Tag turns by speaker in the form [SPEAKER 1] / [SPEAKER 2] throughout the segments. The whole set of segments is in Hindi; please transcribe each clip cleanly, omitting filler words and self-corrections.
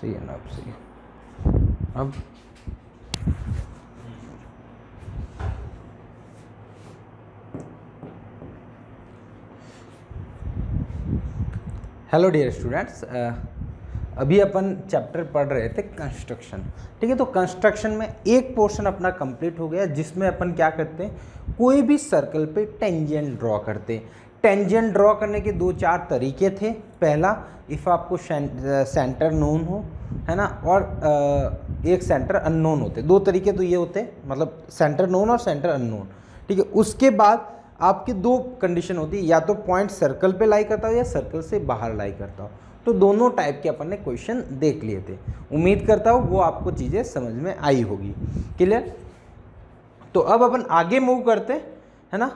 [SPEAKER 1] सही है ना? अब सही है। अब हेलो डियर स्टूडेंट्स, अभी अपन चैप्टर पढ़ रहे थे कंस्ट्रक्शन। ठीक है, तो कंस्ट्रक्शन में एक पोर्शन अपना कंप्लीट हो गया जिसमें अपन क्या करते हैं, कोई भी सर्कल पे टेंजेंट ड्रॉ करते हैं। टेंजेंट ड्रॉ करने के 2-4 तरीके थे। पहला, इफ़ आपको सेंटर नोन हो, है ना, और एक सेंटर अननोन होते। 2 तरीके तो ये होते, मतलब सेंटर नोन और सेंटर अननोन। ठीक है, उसके बाद आपकी 2 कंडीशन होती है, या तो पॉइंट सर्कल पे लाई करता हो या सर्कल से बाहर लाई करता हो। तो दोनों टाइप के अपन ने क्वेश्चन देख लिए थे। उम्मीद करता हूँ वो आपको चीज़ें समझ में आई होगी। क्लियर? तो अब अपन आगे मूव करते है ना।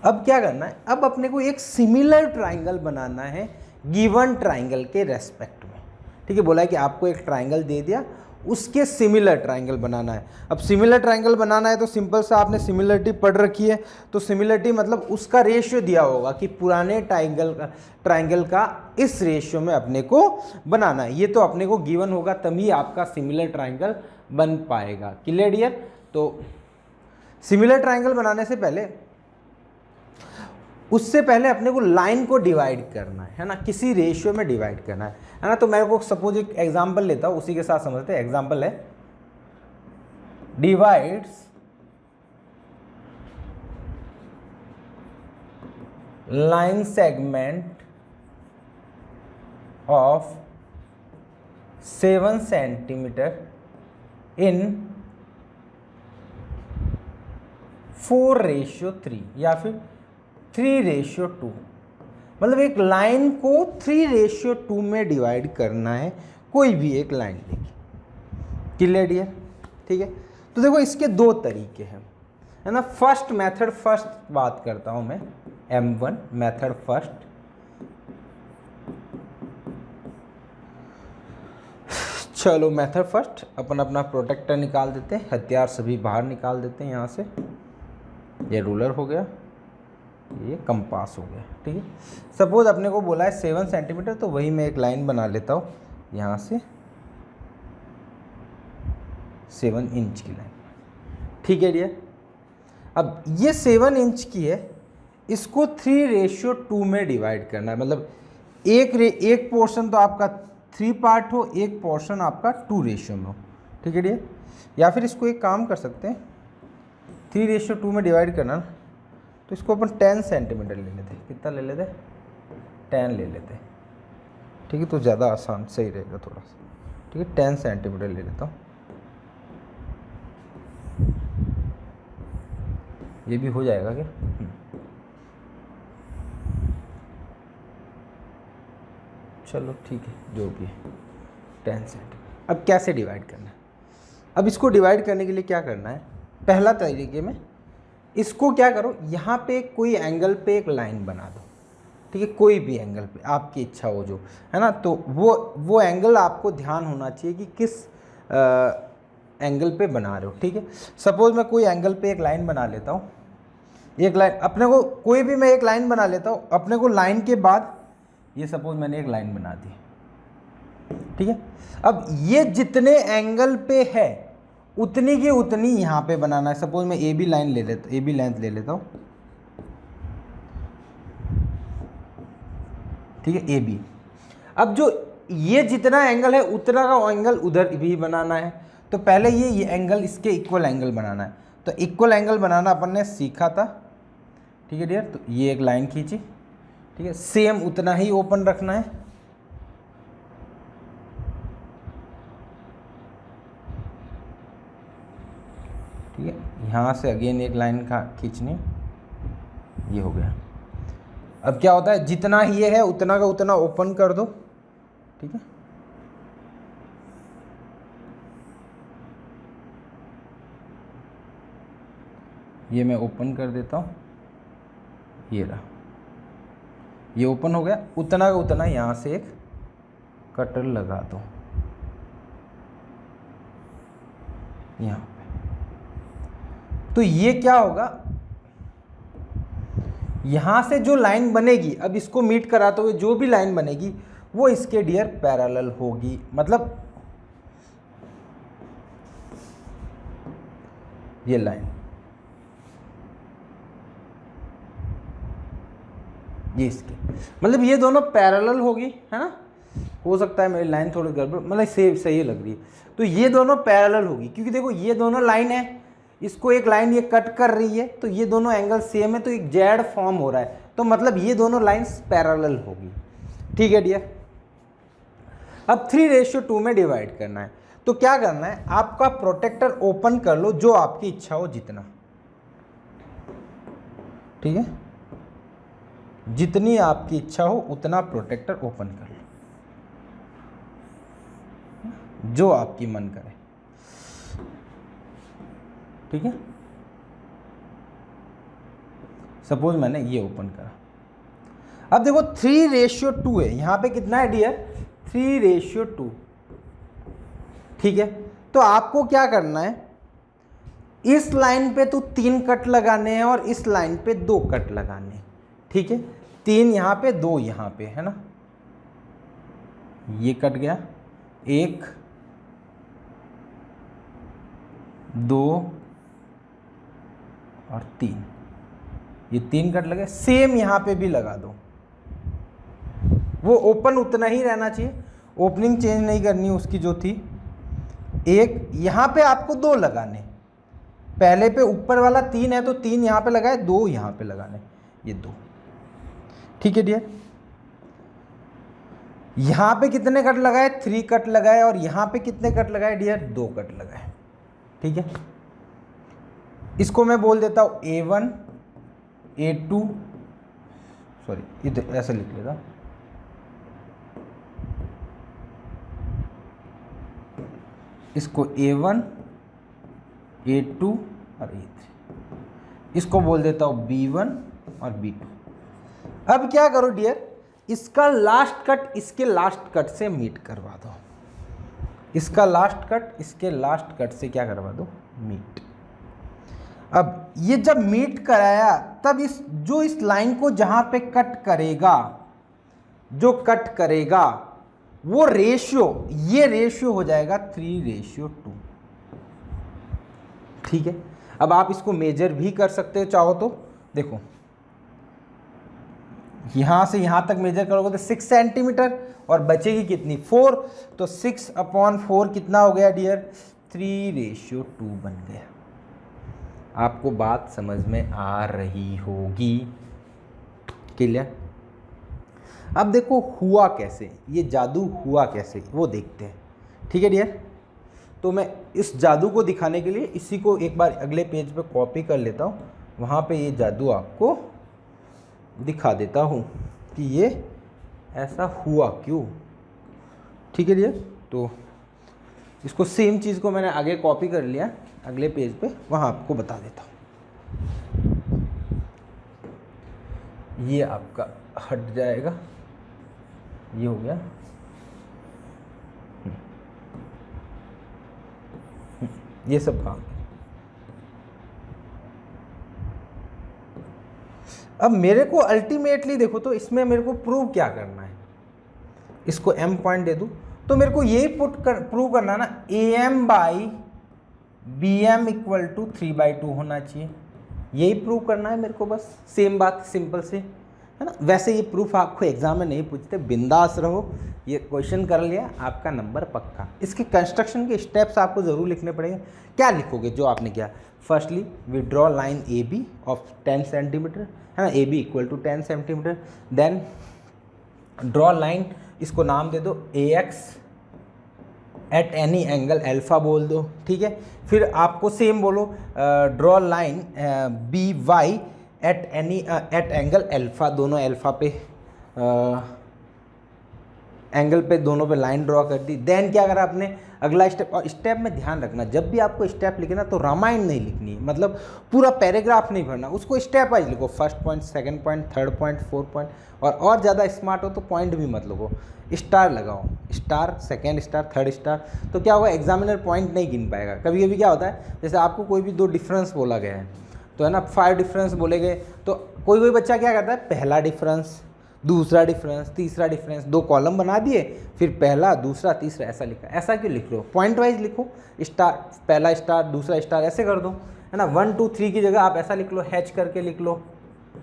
[SPEAKER 1] अब क्या करना है, अब अपने को एक सिमिलर ट्राइंगल बनाना है गिवन ट्राइंगल के रेस्पेक्ट में। ठीक है, बोला है कि आपको एक ट्राइंगल दे दिया, उसके सिमिलर ट्राइंगल बनाना है। अब सिमिलर ट्राइंगल बनाना है तो सिंपल सा आपने पढ़ रखी है, तो सिमिलरिटी मतलब उसका रेशियो दिया होगा कि पुराने ट्राइंगल का इस रेशियो में अपने को बनाना है। ये तो अपने को गिवन होगा, तभी आपका सिमिलर ट्राइंगल बन पाएगा। Clear dear? तो सिमिलर ट्राइंगल बनाने से पहले, उससे पहले अपने को लाइन को डिवाइड करना है ना, किसी रेशियो में डिवाइड करना है ना। तो मैं को सपोज एक एग्जांपल लेता हूं, उसी के साथ समझते हैं। एग्जांपल है, divides line segment of 7 centimetre इन 4:3 या फिर 3:2। मतलब एक लाइन को 3:2 में डिवाइड करना है, कोई भी एक लाइन देखिए। Clear dear? ठीक है, तो देखो इसके 2 तरीके हैं, है ना। फर्स्ट मेथड, फर्स्ट बात करता हूं मैं, M1 मेथड फर्स्ट। चलो मेथड फर्स्ट, अपन अपना प्रोटेक्टर निकाल देते हैं, हथियार सभी बाहर निकाल देते हैं यहाँ से। ये रूलर हो गया, ये कंपास हो गया। ठीक है, सपोज अपने को बोला है 7 सेंटीमीटर, तो वही मैं एक लाइन बना लेता हूँ यहाँ से 7 इंच की लाइन। ठीक है डियर? अब ये 7 इंच की है, इसको 3:2 में डिवाइड करना है। मतलब एक पोर्शन तो आपका 3 पार्ट हो, एक पोर्शन आपका 2 रेशियो में हो। ठीक है डियर? या फिर इसको एक काम कर सकते हैं, 3:2 में डिवाइड करना ना, तो इसको अपन 10 सेंटीमीटर ले लेते। कितना ले लेते? 10 ले लेते। ठीक है, तो ज़्यादा आसान सही रहेगा थोड़ा सा। ठीक है, 10 सेंटीमीटर ले लेता हूँ। ये भी हो जाएगा क्या? चलो ठीक है, जो भी है 10 सेंटीमीटर। अब कैसे डिवाइड करना है? अब इसको डिवाइड करने के लिए क्या करना है, पहला तरीके में इसको क्या करो, यहाँ पे कोई एंगल पे एक लाइन बना दो। ठीक है, कोई भी एंगल पे आपकी इच्छा हो जो, है ना। तो वो एंगल आपको ध्यान होना चाहिए कि किस एंगल पे बना रहे हो। ठीक है, सपोज मैं कोई एंगल पे एक लाइन बना लेता हूँ। एक लाइन अपने को, कोई भी मैं एक लाइन बना लेता हूँ अपने को। लाइन के बाद ये सपोज मैंने एक लाइन बना दी। ठीक है, अब ये जितने एंगल पे है उतनी की उतनी यहाँ पे बनाना है। सपोज मैं ए बी लाइन ले लेता, ए बी लेंथ ले लेता हूँ। ठीक है, ए बी। अब जो ये जितना एंगल है उतना का एंगल उधर भी बनाना है। तो पहले ये एंगल, इसके इक्वल एंगल बनाना है। तो इक्वल एंगल बनाना अपन ने सीखा था। ठीक है डियर? तो ये एक लाइन खींची। ठीक है, सेम उतना ही ओपन रखना है। ठीक है, यहाँ से अगेन एक लाइन का खींचनी, ये हो गया। अब क्या होता है, जितना ये है उतना का उतना ओपन कर दो। ठीक है, ये मैं ओपन कर देता हूँ, ये रहा, ये ओपन हो गया। उतना का उतना यहाँ से एक कटर लगा दो यहाँ पे। तो ये क्या होगा, यहाँ से जो लाइन बनेगी, अब इसको मीट कराते हुए जो भी लाइन बनेगी वो इसके डियर पैरेलल होगी। मतलब ये लाइन, ये इसके, मतलब ये दोनों पैरेलल होगी, है ना। हो सकता है मेरी लाइन थोड़ी गड़बड़, मतलब सही लग रही है। तो ये दोनों पैरेलल होगी, क्योंकि देखो ये दोनों लाइन है, इसको एक लाइन ये कट कर रही है, तो ये दोनों एंगल सेम है, तो एक जेड फॉर्म हो रहा है, तो मतलब ये दोनों लाइंस पैरेलल होगी। ठीक है डियर। अब 3:2 में डिवाइड करना है, तो क्या करना है, आपका प्रोटेक्टर ओपन कर लो, जो आपकी इच्छा हो जितना, ठीक है, जितनी आपकी इच्छा हो उतना प्रोटेक्टर ओपन कर लो, जो आपकी मन करे। ठीक है, सपोज मैंने ये ओपन करा। अब देखो 3:2 है, यहां पे कितना है डियर, 3:2। ठीक है, तो आपको क्या करना है, इस लाइन पे तो 3 कट लगाने हैं और इस लाइन पे 2 कट लगाने हैं। ठीक है, 3 यहां पे, 2 यहां पे, है ना। ये कट गया, 1 2 और 3, ये 3 कट लगे। सेम यहां पे भी लगा दो, वो ओपन उतना ही रहना चाहिए, ओपनिंग चेंज नहीं करनी उसकी जो थी। एक यहां पे आपको 2 लगाने, पहले पे ऊपर वाला 3 है तो 3 यहां पे लगाए, 2 यहां पे लगाने, ये 2। ठीक है डियर, यहां पे कितने कट लगाए, 3 कट लगाए, और यहां पे कितने कट लगाए डियर, 2 कट लगाए। ठीक है, इसको मैं बोल देता हूं A1 A2, सॉरी इधर ऐसे लिख लेता, इसको A1 A2 और A3, इसको बोल देता हूं B1 और B2। अब क्या करो डियर, इसका लास्ट कट इसके लास्ट कट से मीट करवा दो, इसका लास्ट कट इसके लास्ट कट से क्या करवा दो, मीट। अब ये जब मीट कराया, तब इस लाइन को जहां पे कट करेगा, जो कट करेगा वो रेशियो, ये रेशियो हो जाएगा 3:2। ठीक है, अब आप इसको मेजर भी कर सकते हो चाहो तो। देखो यहां से यहां तक मेजर करोगे तो 6 सेंटीमीटर, और बचेगी कितनी, 4, तो 6/4 कितना हो गया डियर, 3:2 बन गया। आपको बात समझ में आ रही होगी, क्लियर। अब देखो हुआ कैसे, ये जादू हुआ कैसे वो देखते हैं। ठीक है डियर, तो मैं इस जादू को दिखाने के लिए इसी को एक बार अगले पेज पे कॉपी कर लेता हूँ, वहाँ पे ये जादू आपको दिखा देता हूँ कि ये ऐसा हुआ क्यों। ठीक है डियर, तो इसको सेम चीज़ को मैंने आगे कॉपी कर लिया, अगले पेज पे वहाँ आपको बता देता हूँ। ये आपका हट जाएगा, ये हो गया। ये सब काम। अब मेरे को अल्टीमेटली देखो, तो इसमें मेरे को प्रूव क्या करना है, इसको m पॉइंट दे दूं तो मेरे को यही प्रूव करना ना, AM/BM इक्वल टू 3/2 होना चाहिए, यही प्रूव करना है मेरे को बस। सेम बात, सिंपल से, है ना। वैसे ये प्रूफ आपको एग्जाम में नहीं पूछते, बिंदास रहो, ये क्वेश्चन कर लिया आपका नंबर पक्का। इसके कंस्ट्रक्शन के स्टेप्स आपको ज़रूर लिखने पड़ेंगे। क्या लिखोगे जो आपने किया, firstly we draw line AB of 10 centimetre, है ना, AB equal to 10 centimetre. Then draw line, इसको नाम दे दो AX at any angle alpha बोल दो। ठीक है, फिर आपको सेम बोलो draw line BY at angle alpha, दोनों अल्फा पे एंगल पे दोनों पे लाइन ड्रॉ कर दी। देन क्या करा आपने, अगला स्टेप, और स्टेप में ध्यान रखना जब भी आपको स्टेप लिखना तो रामायण नहीं लिखनी है, मतलब पूरा पैराग्राफ नहीं भरना, उसको स्टेप वाइज लिखो, first point, second point, third point, fourth point, और ज़्यादा स्मार्ट हो तो पॉइंट भी मत लिखो, स्टार लगाओ, star, second star, third star. तो क्या होगा, एग्जामिनर पॉइंट नहीं गिन पाएगा। कभी कभी क्या होता है, जैसे आपको कोई भी 2 डिफरेंस बोला गया है, तो है ना 5 डिफरेंस बोले गए, तो कोई बच्चा क्या करता है, पहला डिफरेंस, दूसरा डिफरेंस, तीसरा डिफरेंस, 2 कॉलम बना दिए, फिर पहला, दूसरा, तीसरा, ऐसा लिखा। ऐसा क्यों लिख रहे हो? पॉइंट वाइज लिखो, स्टार, पहला स्टार, दूसरा स्टार, ऐसे कर दो, है ना। 1 2 3 की जगह आप ऐसा लिख लो, हैच करके लिख लो,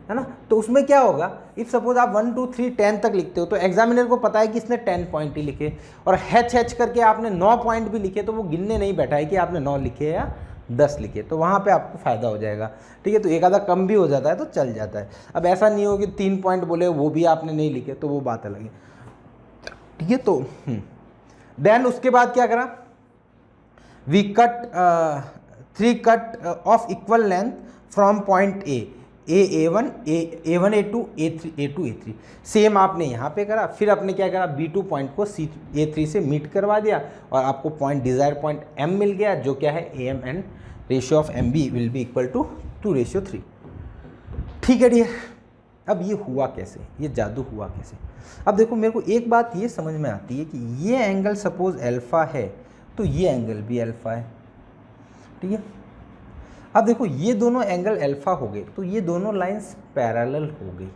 [SPEAKER 1] है ना। तो उसमें क्या होगा, इफ सपोज आप 1 2 3 10 तक लिखते हो तो एग्जामिनर को पता है कि इसने 10 पॉइंट ही लिखे, और हैच करके आपने 9 पॉइंट भी लिखे तो वो गिनने नहीं बैठा है कि आपने 9 लिखे या 10 लिखे, तो वहाँ पे आपको फ़ायदा हो जाएगा। ठीक है, तो एक आधा कम भी हो जाता है तो चल जाता है। अब ऐसा नहीं हो कि 3 पॉइंट बोले वो भी आपने नहीं लिखे, तो वो बात अलग है। ठीक है, तो देन उसके बाद क्या करा, we cut 3 cut off equal length from point A1 A1 A2 A3 A2 A3, same आपने यहाँ पे करा। फिर आपने क्या करा, B2 पॉइंट को A3 से मीट करवा दिया और आपको पॉइंट, डिज़ायर पॉइंट M मिल गया, जो क्या है AM, and ratio of MB will be equal to 2:3। ठीक है डियर, अब ये हुआ कैसे, ये जादू हुआ कैसे? अब देखो, मेरे को एक बात ये समझ में आती है कि ये एंगल सपोज अल्फा है तो ये एंगल भी अल्फा है। ठीक है, अब देखो ये दोनों एंगल अल्फा हो गए तो ये दोनों लाइंस पैरेलल हो गई।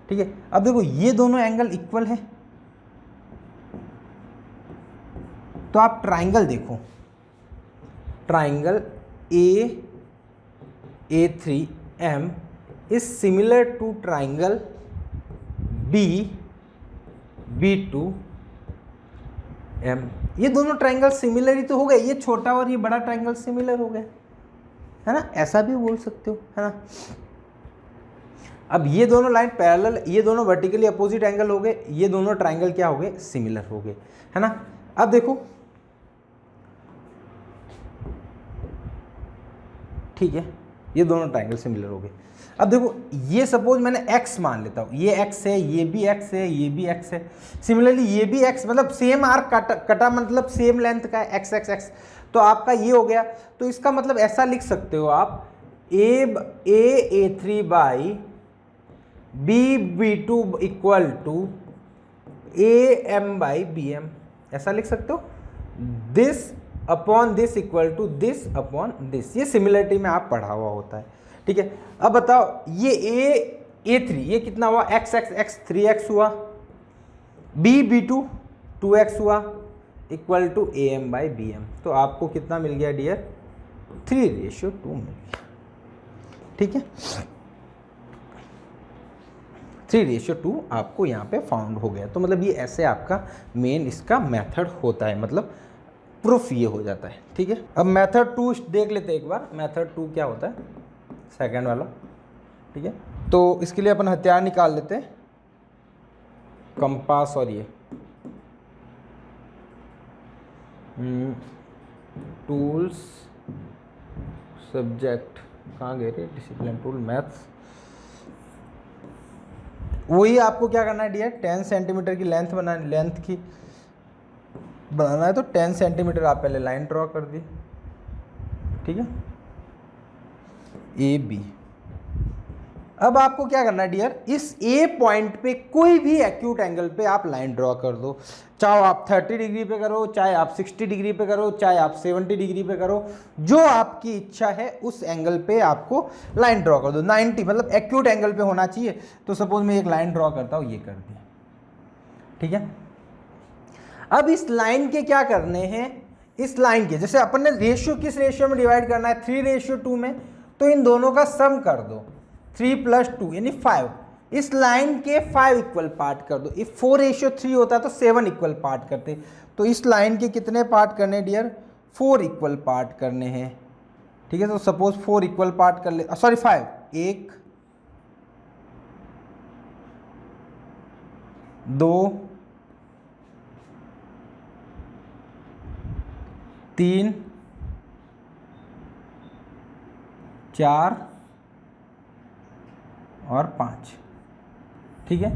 [SPEAKER 1] ठीक है, अब देखो ये दोनों एंगल इक्वल है, तो आप ट्राइंगल देखो, triangle A3M is similar to triangle B2M। ये दोनों ट्राइंगल सिमिलर ही तो हो गए, ये छोटा और ये बड़ा ट्राइंगल सिमिलर हो गए, है ना। ऐसा भी बोल सकते हो, है ना। अब ये दोनों लाइन पैरेलल, ये दोनों वर्टिकली अपोजिट एंगल हो गए, ये दोनों ट्राइंगल क्या हो गए, सिमिलर हो गए, है ना। अब देखो, ठीक है, ये दोनों ट्राइंगल सिमिलर हो गए। अब देखो, ये सपोज मैंने x मान लेता हूँ, ये x है, ये भी x है, ये भी x है, सिमिलरली ये भी x, मतलब सेम आर्क कटा मतलब सेम लेंथ का है, x x x, तो आपका ये हो गया। तो इसका मतलब ऐसा लिख सकते हो आप, A3 by B2 equal to AM by BM, ऐसा लिख सकते हो। This upon this equal to this upon this, ये सिमिलरिटी में आप पढ़ा हुआ होता है। ठीक है, अब बताओ, ये A3 ये कितना हुआ, x 3x हुआ, B2 2x हुआ, equal to AM by BM, तो आपको कितना मिल गया डियर, 3:2 मिल गया। ठीक है, 3:2 आपको यहाँ पे फाउंड हो गया। तो मतलब ये ऐसे आपका मेन इसका मेथड होता है, मतलब प्रूफ ये हो जाता है। ठीक है, अब मेथड 2 देख लेते हैं एक बार, मेथड 2 क्या होता है, सेकेंड वाला। ठीक है, तो इसके लिए अपन हथियार निकाल लेते हैं, कंपास और ये टूल्स, सब्जेक्ट कहाँ गए रे, डिसिप्लिन टूल, मैथ्स। वही आपको क्या करना है डियर, 10 सेंटीमीटर की लेंथ बनाना है, तो 10 सेंटीमीटर आप पहले लाइन ड्रॉ कर दी। ठीक है, AB। अब आपको क्या करना है डियर, इस A पॉइंट पे कोई भी एक्यूट एंगल पे आप लाइन ड्रॉ कर दो, चाहे आप 30 डिग्री पे करो, चाहे आप 60 डिग्री पे करो, चाहे आप 70 डिग्री पे करो, जो आपकी इच्छा है उस एंगल पे आपको लाइन ड्रॉ कर दो। 90 मतलब एक्यूट एंगल पे होना चाहिए। तो सपोज मैं एक लाइन ड्रॉ करता हूँ, ये कर दी। ठीक है, अब इस लाइन के क्या करने हैं, इस लाइन के जैसे अपन ने रेशियो किस रेशियो में डिवाइड करना है, 3:2 में, तो इन दोनों का सम कर दो, 3 + 2 यानी 5। इस लाइन के 5 इक्वल पार्ट कर दो। इफ 4:3 होता तो 7 इक्वल पार्ट करते, तो इस लाइन के कितने पार्ट करने डियर, 4 इक्वल पार्ट करने हैं। ठीक है, तो सपोज 4 इक्वल पार्ट कर ले, सॉरी 5, 1 2 3 4 और 5। ठीक है,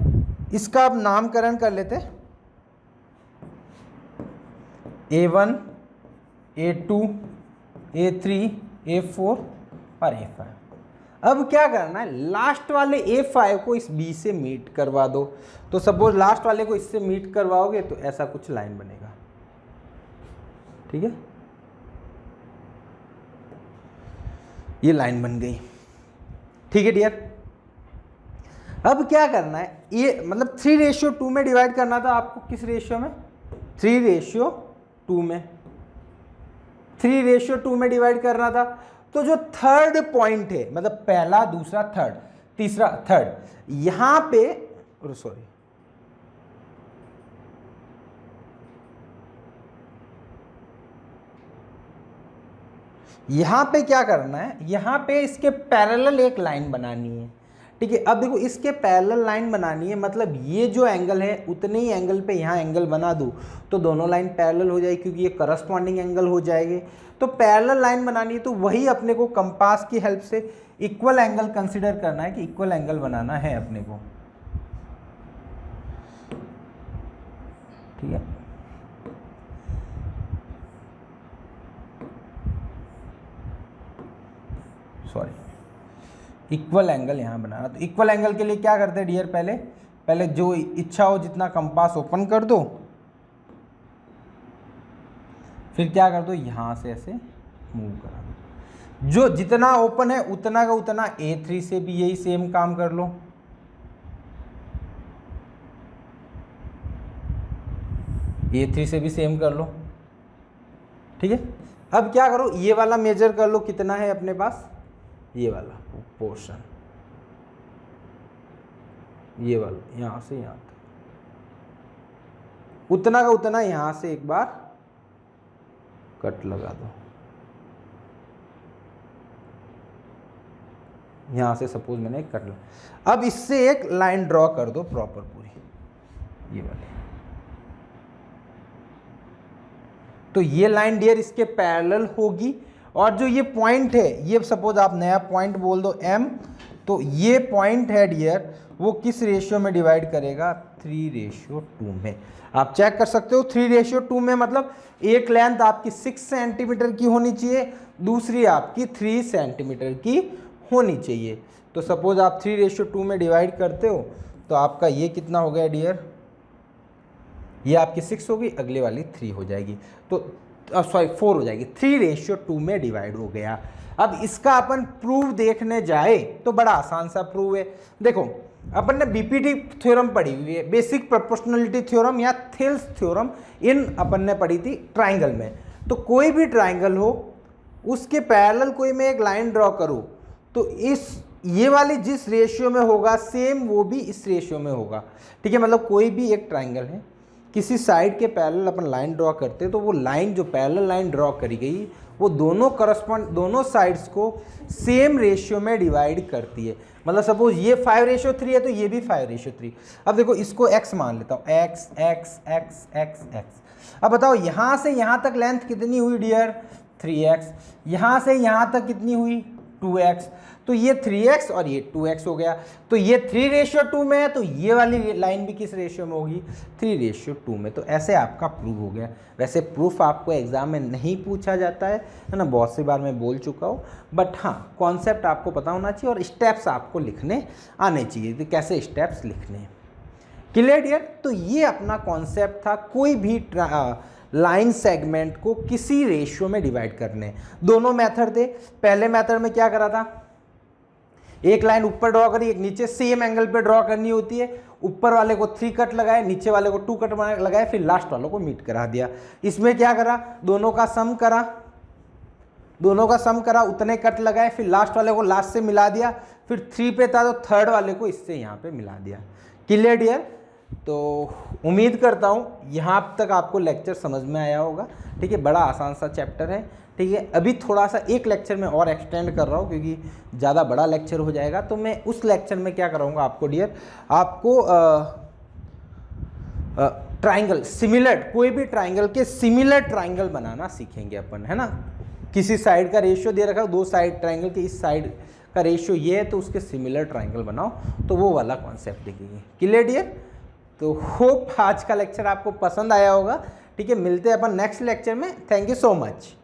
[SPEAKER 1] इसका अब नामकरण कर लेते, A1 A2 A3 A4 और A5। अब क्या करना है, लास्ट वाले A5 को इस B से मीट करवा दो। तो सपोज लास्ट वाले को इससे मीट करवाओगे तो ऐसा कुछ लाइन बनेगा। ठीक है, ये लाइन बन गई। ठीक है डियर, अब क्या करना है, ये मतलब 3:2 में डिवाइड करना था आपको। किस रेशियो में? 3:2 में, 3:2 में डिवाइड करना था। तो जो थर्ड पॉइंट है, मतलब पहला, दूसरा, थर्ड, तीसरा, थर्ड, यहां पे सॉरी, यहां पे क्या करना है, यहां पे इसके पैरेलल एक लाइन बनानी है। ठीक है, अब देखो इसके पैरेलल लाइन बनानी है, मतलब ये जो एंगल है उतने ही एंगल पे यहाँ एंगल बना दूँ तो दोनों लाइन पैरेलल हो जाएगी, क्योंकि ये करस्पॉन्डिंग एंगल हो जाएंगे। तो पैरेलल लाइन बनानी है, तो वही अपने को कंपास की हेल्प से इक्वल एंगल कंसिडर करना है कि इक्वल एंगल बनाना है अपने को। ठीक है, सॉरी, इक्वल एंगल यहाँ बनाना। तो इक्वल एंगल के लिए क्या करते हैं डियर, पहले जो इच्छा हो जितना कंपास ओपन कर दो, फिर क्या कर दो, यहाँ से ऐसे मूव करा दो। जो जितना ओपन है उतना का उतना A3 से भी यही सेम काम कर लो। A3 से भी सेम कर लो। ठीक है, अब क्या करो, ये वाला मेजर कर लो कितना है अपने पास, ये वाला पोर्शन, ये वाला यहां से यहां तक, उतना का उतना यहां से एक बार कट लगा दो। यहां से सपोज मैंने एक कट लगा, अब इससे एक लाइन ड्रॉ कर दो प्रॉपर पूरी, ये वाली। तो ये लाइन डियर इसके पैरेलल होगी, और जो ये पॉइंट है, ये सपोज आप नया पॉइंट बोल दो M, तो ये पॉइंट है डियर वो किस रेशियो में डिवाइड करेगा, 3:2 में। आप चेक कर सकते हो 3:2 में, मतलब एक लेंथ आपकी 6 सेंटीमीटर की होनी चाहिए, दूसरी आपकी 3 सेंटीमीटर की होनी चाहिए। तो सपोज आप 3:2 में डिवाइड करते हो तो आपका ये कितना हो गया डियर, ये आपकी 6 होगी, अगले वाली 3 हो जाएगी, तो सॉरी 4 हो जाएगी। 3:2 में डिवाइड हो गया। अब इसका अपन प्रूफ देखने जाए तो बड़ा आसान सा प्रूफ है। देखो अपन ने बीपीटी थ्योरम पढ़ी हुई है, बेसिक प्रोपोर्शनलिटी थ्योरम या थिल्स थ्योरम, इन अपन ने पढ़ी थी ट्राइंगल में। तो कोई भी ट्राइंगल हो उसके पैरेलल कोई मैं एक लाइन ड्रॉ करूँ तो इस ये वाली जिस रेशियो में होगा सेम वो भी इस रेशियो में होगा। ठीक है, मतलब कोई भी एक ट्राइंगल है, किसी साइड के पैरेलल अपन लाइन ड्रॉ करते हैं तो वो लाइन जो पैरेलल लाइन ड्रॉ करी गई वो दोनों साइड्स को सेम रेशियो में डिवाइड करती है। मतलब सपोज ये 5:3 है तो ये भी 5:3। अब देखो इसको x मान लेता हूँ, x x x x x। अब बताओ यहाँ से यहाँ तक लेंथ कितनी हुई डियर, 3x। यहाँ से यहाँ तक कितनी हुई, 2x। तो ये 3x और ये 2x हो गया। तो ये 3:2 में है तो ये वाली लाइन भी किस रेशियो में होगी, 3:2 में। तो ऐसे आपका प्रूफ हो गया। वैसे प्रूफ आपको एग्जाम में नहीं पूछा जाता है ना, बहुत सी बार मैं बोल चुका हूँ, बट हाँ कॉन्सेप्ट आपको पता होना चाहिए और स्टेप्स आपको लिखने आने चाहिए कि कैसे स्टेप्स लिखने हैं। Clear dear? तो ये अपना कॉन्सेप्ट था, कोई भी लाइन सेगमेंट को किसी रेशियो में डिवाइड करने। दोनों मेथड थे। पहले मेथड में क्या करा था, एक लाइन ऊपर ड्रॉ करी, एक नीचे, सेम एंगल पे ड्रॉ करनी होती है। ऊपर वाले को 3 कट लगाए, नीचे वाले को 2 कट लगाए, फिर लास्ट वालों को मीट करा दिया। इसमें क्या करा, दोनों का सम करा, उतने कट लगाए, फिर लास्ट वाले को लास्ट से मिला दिया, फिर 3 पे था तो थर्ड वाले को इससे यहाँ पे मिला दिया। Clear dear? तो उम्मीद करता हूँ यहाँ तक आपको लेक्चर समझ में आया होगा। ठीक है, बड़ा आसान सा चैप्टर है। ठीक है, अभी थोड़ा सा एक लेक्चर में और एक्सटेंड कर रहा हूँ क्योंकि ज़्यादा बड़ा लेक्चर हो जाएगा। तो मैं उस लेक्चर में क्या कराऊँगा आपको डियर, आपको ट्राइंगल सिमिलर, कोई भी ट्राइंगल के सिमिलर ट्राइंगल बनाना सीखेंगे अपन, है ना। किसी साइड का रेशियो दे रखा है, 2 साइड ट्राइंगल के इस साइड का रेशियो ये है तो उसके सिमिलर ट्राइंगल बनाओ, तो वो वाला कॉन्सेप्ट देखेंगे। Clear dear? तो होप आज का लेक्चर आपको पसंद आया होगा। ठीक है, मिलते हैं अपन नेक्स्ट लेक्चर में। Thank you so much.